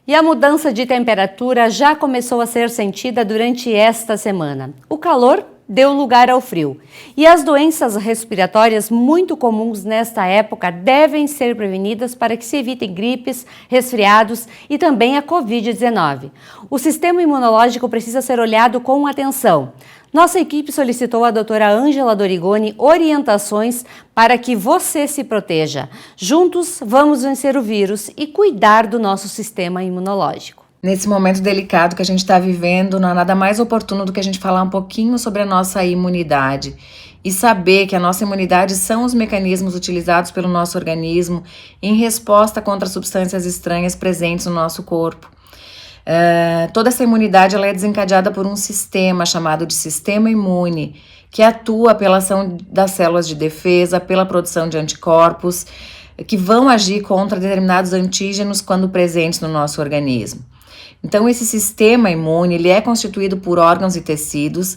E a mudança de temperatura já começou a ser sentida durante esta semana. O calor deu lugar ao frio. E as doenças respiratórias muito comuns nesta época devem ser prevenidas para que se evitem gripes, resfriados e também a Covid-19. O sistema imunológico precisa ser olhado com atenção. Nossa equipe solicitou à doutora Ângela Dorigoni orientações para que você se proteja. Juntos, vamos vencer o vírus e cuidar do nosso sistema imunológico. Nesse momento delicado que a gente está vivendo, não há nada mais oportuno do que a gente falar um pouquinho sobre a nossa imunidade e saber que a nossa imunidade são os mecanismos utilizados pelo nosso organismo em resposta contra substâncias estranhas presentes no nosso corpo. Toda essa imunidade ela é desencadeada por um sistema chamado de sistema imune, que atua pela ação das células de defesa, pela produção de anticorpos, que vão agir contra determinados antígenos quando presentes no nosso organismo. Então, esse sistema imune ele é constituído por órgãos e tecidos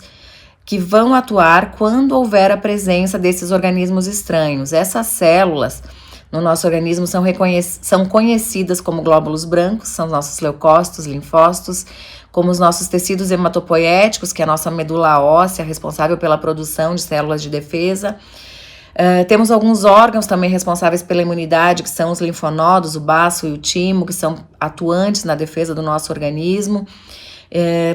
que vão atuar quando houver a presença desses organismos estranhos. Essas células no nosso organismo são conhecidas como glóbulos brancos, são os nossos leucócitos, linfócitos, como os nossos tecidos hematopoéticos, que é a nossa medula óssea, responsável pela produção de células de defesa. Temos alguns órgãos também responsáveis pela imunidade, que são os linfonodos, o baço e o timo, que são atuantes na defesa do nosso organismo,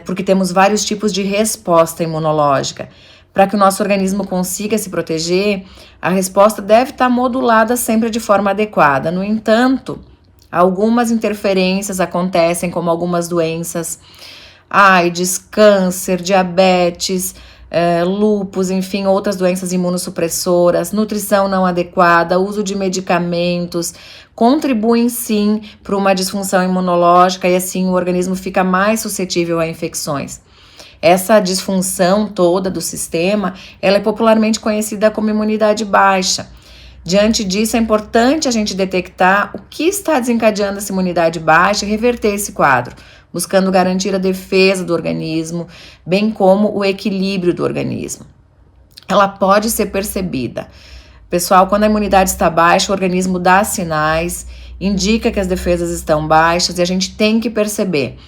porque temos vários tipos de resposta imunológica. Para que o nosso organismo consiga se proteger, a resposta deve estar modulada sempre de forma adequada. No entanto, algumas interferências acontecem, como algumas doenças, AIDS, câncer, diabetes, lúpus, enfim, outras doenças imunossupressoras, nutrição não adequada, uso de medicamentos, contribuem sim para uma disfunção imunológica e assim o organismo fica mais suscetível a infecções. Essa disfunção toda do sistema, ela é popularmente conhecida como imunidade baixa. Diante disso, é importante a gente detectar o que está desencadeando essa imunidade baixa e reverter esse quadro, buscando garantir a defesa do organismo, bem como o equilíbrio do organismo. Ela pode ser percebida. Pessoal, quando a imunidade está baixa, o organismo dá sinais, indica que as defesas estão baixas e a gente tem que perceber.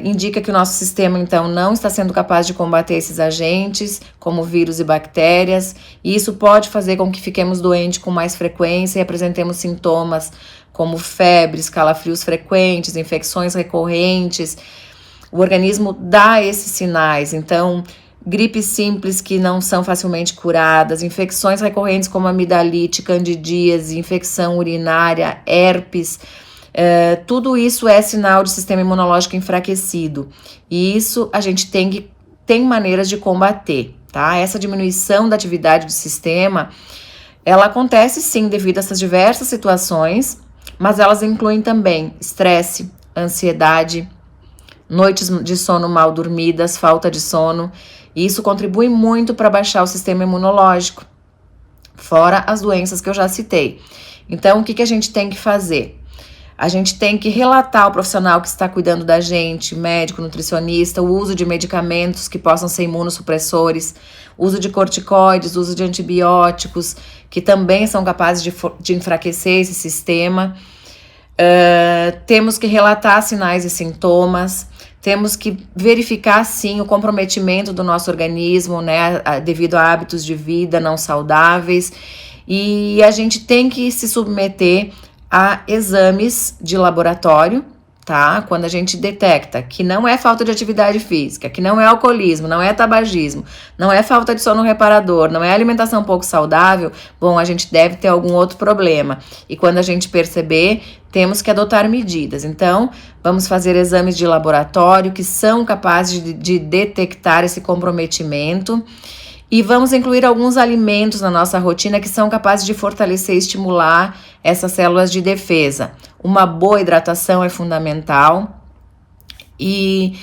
Indica que o nosso sistema, então, não está sendo capaz de combater esses agentes, como vírus e bactérias, e isso pode fazer com que fiquemos doentes com mais frequência e apresentemos sintomas como febres, calafrios frequentes, infecções recorrentes. O organismo dá esses sinais, então, gripes simples que não são facilmente curadas, infecções recorrentes como amidalite, candidíase, infecção urinária, herpes. Tudo isso é sinal de sistema imunológico enfraquecido e isso a gente tem maneiras de combater, tá? Essa diminuição da atividade do sistema, ela acontece sim devido a essas diversas situações, mas elas incluem também estresse, ansiedade, noites de sono mal dormidas, falta de sono, e isso contribui muito para baixar o sistema imunológico, fora as doenças que eu já citei. Então, o que a gente tem que fazer? A gente tem que relatar ao profissional que está cuidando da gente, médico, nutricionista, o uso de medicamentos que possam ser imunossupressores, uso de corticoides, uso de antibióticos, que também são capazes de enfraquecer esse sistema. Temos que relatar sinais e sintomas, temos que verificar, sim, o comprometimento do nosso organismo, né, devido a hábitos de vida não saudáveis, e a gente tem que se submeter a exames de laboratório, tá? Quando a gente detecta que não é falta de atividade física, que não é alcoolismo, não é tabagismo, não é falta de sono reparador, não é alimentação pouco saudável, bom, a gente deve ter algum outro problema. E quando a gente perceber, temos que adotar medidas. Então, vamos fazer exames de laboratório que são capazes de detectar esse comprometimento. E vamos incluir alguns alimentos na nossa rotina que são capazes de fortalecer e estimular essas células de defesa. Uma boa hidratação é fundamental e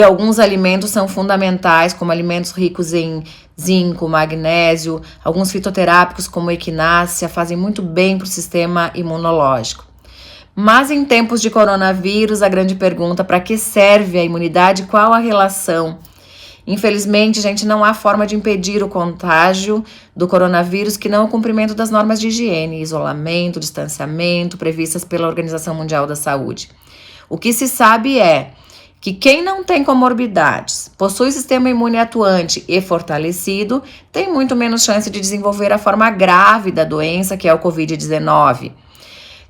alguns alimentos são fundamentais, como alimentos ricos em zinco, magnésio, alguns fitoterápicos como equinácea fazem muito bem para o sistema imunológico. Mas em tempos de coronavírus, a grande pergunta: para que serve a imunidade? Qual a relação? Infelizmente, gente, não há forma de impedir o contágio do coronavírus que não o cumprimento das normas de higiene, isolamento, distanciamento previstas pela Organização Mundial da Saúde. O que se sabe é que quem não tem comorbidades, possui sistema imune atuante e fortalecido, tem muito menos chance de desenvolver a forma grave da doença, que é o Covid-19.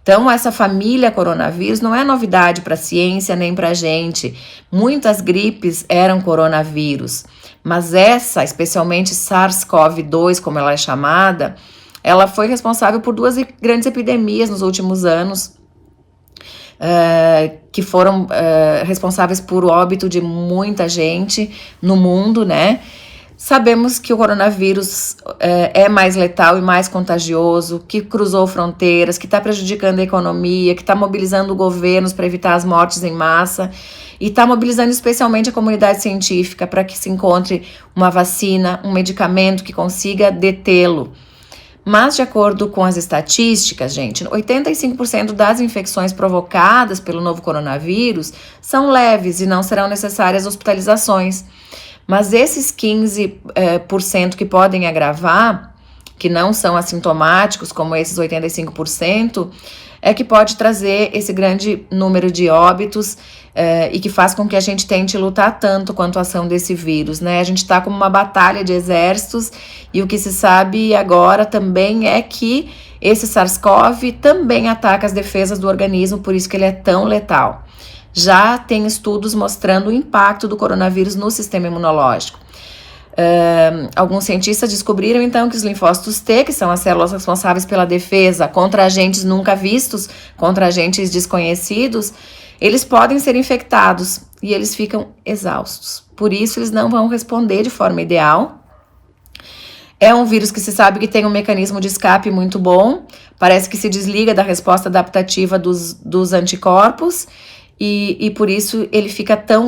Então, essa família coronavírus não é novidade para a ciência nem para a gente. Muitas gripes eram coronavírus, mas essa, especialmente SARS-CoV-2, como ela é chamada, ela foi responsável por 2 grandes epidemias nos últimos anos, que foram responsáveis por óbito de muita gente no mundo, né? Sabemos que o coronavírus é mais letal e mais contagioso, que cruzou fronteiras, que está prejudicando a economia, que está mobilizando governos para evitar as mortes em massa e está mobilizando especialmente a comunidade científica para que se encontre uma vacina, um medicamento que consiga detê-lo. Mas, de acordo com as estatísticas, gente, 85% das infecções provocadas pelo novo coronavírus são leves e não serão necessárias hospitalizações. Mas esses 15% que podem agravar, que não são assintomáticos, como esses 85%, é que pode trazer esse grande número de óbitos e que faz com que a gente tente lutar tanto quanto a ação desse vírus, né? A gente está como uma batalha de exércitos e o que se sabe agora também é que esse SARS-CoV também ataca as defesas do organismo, por isso que ele é tão letal. Já tem estudos mostrando o impacto do coronavírus no sistema imunológico. Alguns cientistas descobriram então que os linfócitos T, que são as células responsáveis pela defesa contra agentes nunca vistos, contra agentes desconhecidos, eles podem ser infectados e eles ficam exaustos. Por isso, eles não vão responder de forma ideal. É um vírus que se sabe que tem um mecanismo de escape muito bom, parece que se desliga da resposta adaptativa dos anticorpos e por isso ele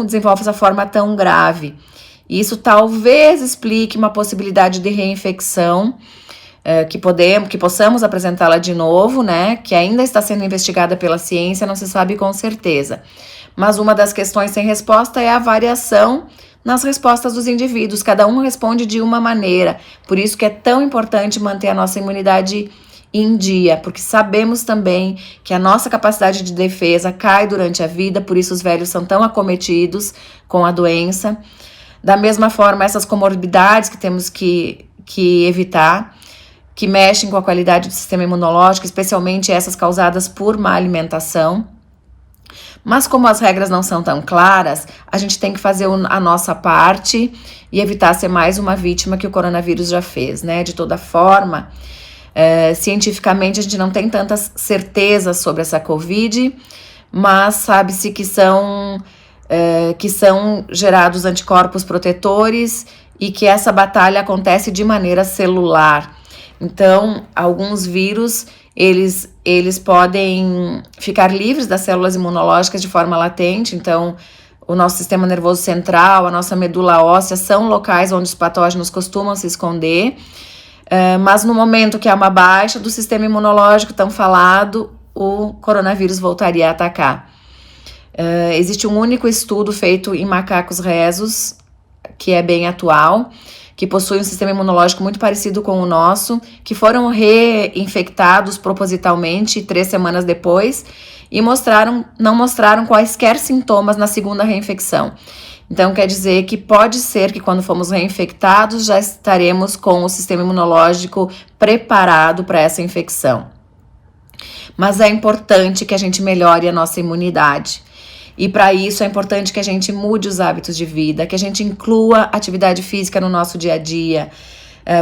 desenvolve essa forma tão grave. Isso talvez explique uma possibilidade de reinfecção, que possamos apresentá-la de novo, né? Que ainda está sendo investigada pela ciência, não se sabe com certeza. Mas uma das questões sem resposta é a variação nas respostas dos indivíduos. Cada um responde de uma maneira. Por isso que é tão importante manter a nossa imunidade em dia, porque sabemos também que a nossa capacidade de defesa cai durante a vida, por isso os velhos são tão acometidos com a doença. Da mesma forma, essas comorbidades que temos que evitar, que mexem com a qualidade do sistema imunológico, especialmente essas causadas por má alimentação. Mas como as regras não são tão claras, a gente tem que fazer a nossa parte e evitar ser mais uma vítima que o coronavírus já fez, né? De toda forma, cientificamente a gente não tem tantas certezas sobre essa Covid, mas sabe-se que são gerados anticorpos protetores e que essa batalha acontece de maneira celular. Então, alguns vírus, eles podem ficar livres das células imunológicas de forma latente. Então, o nosso sistema nervoso central, a nossa medula óssea são locais onde os patógenos costumam se esconder. Mas no momento que há uma baixa do sistema imunológico tão falado, o coronavírus voltaria a atacar. Existe um único estudo feito em macacos rhesus, que é bem atual, que possui um sistema imunológico muito parecido com o nosso, que foram reinfectados propositalmente 3 semanas depois e não mostraram quaisquer sintomas na segunda reinfecção. Então, quer dizer que pode ser que quando fomos reinfectados já estaremos com o sistema imunológico preparado para essa infecção. Mas é importante que a gente melhore a nossa imunidade. E para isso é importante que a gente mude os hábitos de vida, que a gente inclua atividade física no nosso dia a dia,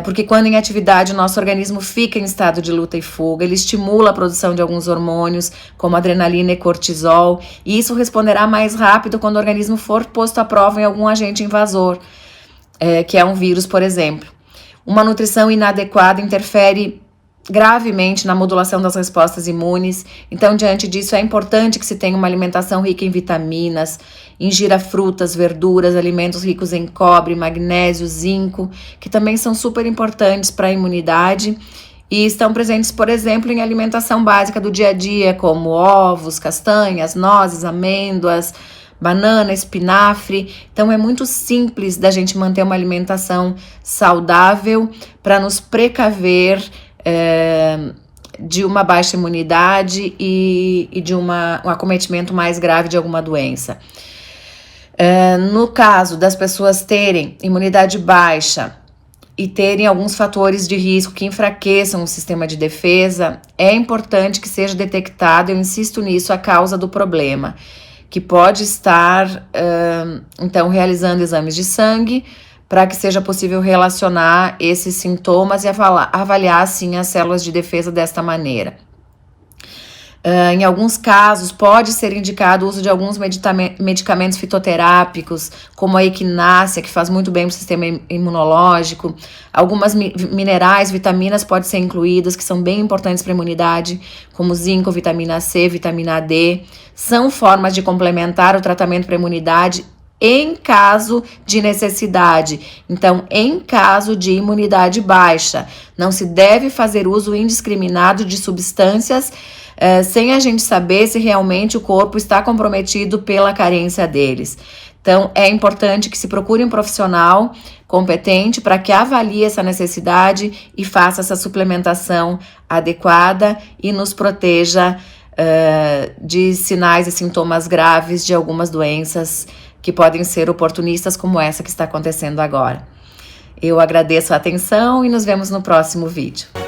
porque quando em atividade o nosso organismo fica em estado de luta e fuga, ele estimula a produção de alguns hormônios, como adrenalina e cortisol, e isso responderá mais rápido quando o organismo for posto à prova em algum agente invasor, que é um vírus, por exemplo. Uma nutrição inadequada interfere gravemente na modulação das respostas imunes. Então, diante disso, é importante que se tenha uma alimentação rica em vitaminas, ingira frutas, verduras, alimentos ricos em cobre, magnésio, zinco, que também são super importantes para a imunidade e estão presentes, por exemplo, em alimentação básica do dia a dia, como ovos, castanhas, nozes, amêndoas, banana, espinafre. Então é muito simples da gente manter uma alimentação saudável para nos precaver de uma baixa imunidade e de um acometimento mais grave de alguma doença. No caso das pessoas terem imunidade baixa e terem alguns fatores de risco que enfraqueçam o sistema de defesa, é importante que seja detectado, eu insisto nisso, a causa do problema, que pode estar, então, realizando exames de sangue para que seja possível relacionar esses sintomas e avaliar, assim, as células de defesa desta maneira. Em alguns casos, pode ser indicado o uso de alguns medicamentos fitoterápicos, como a equinácea, que faz muito bem para o sistema imunológico. Algumas minerais, vitaminas podem ser incluídas, que são bem importantes para a imunidade, como zinco, vitamina C, vitamina D. São formas de complementar o tratamento para a imunidade em caso de necessidade. Então, em caso de imunidade baixa, não se deve fazer uso indiscriminado de substâncias sem a gente saber se realmente o corpo está comprometido pela carência deles. Então, é importante que se procure um profissional competente para que avalie essa necessidade e faça essa suplementação adequada e nos proteja de sinais e sintomas graves de algumas doenças que podem ser oportunistas, como essa que está acontecendo agora. Eu agradeço a atenção e nos vemos no próximo vídeo.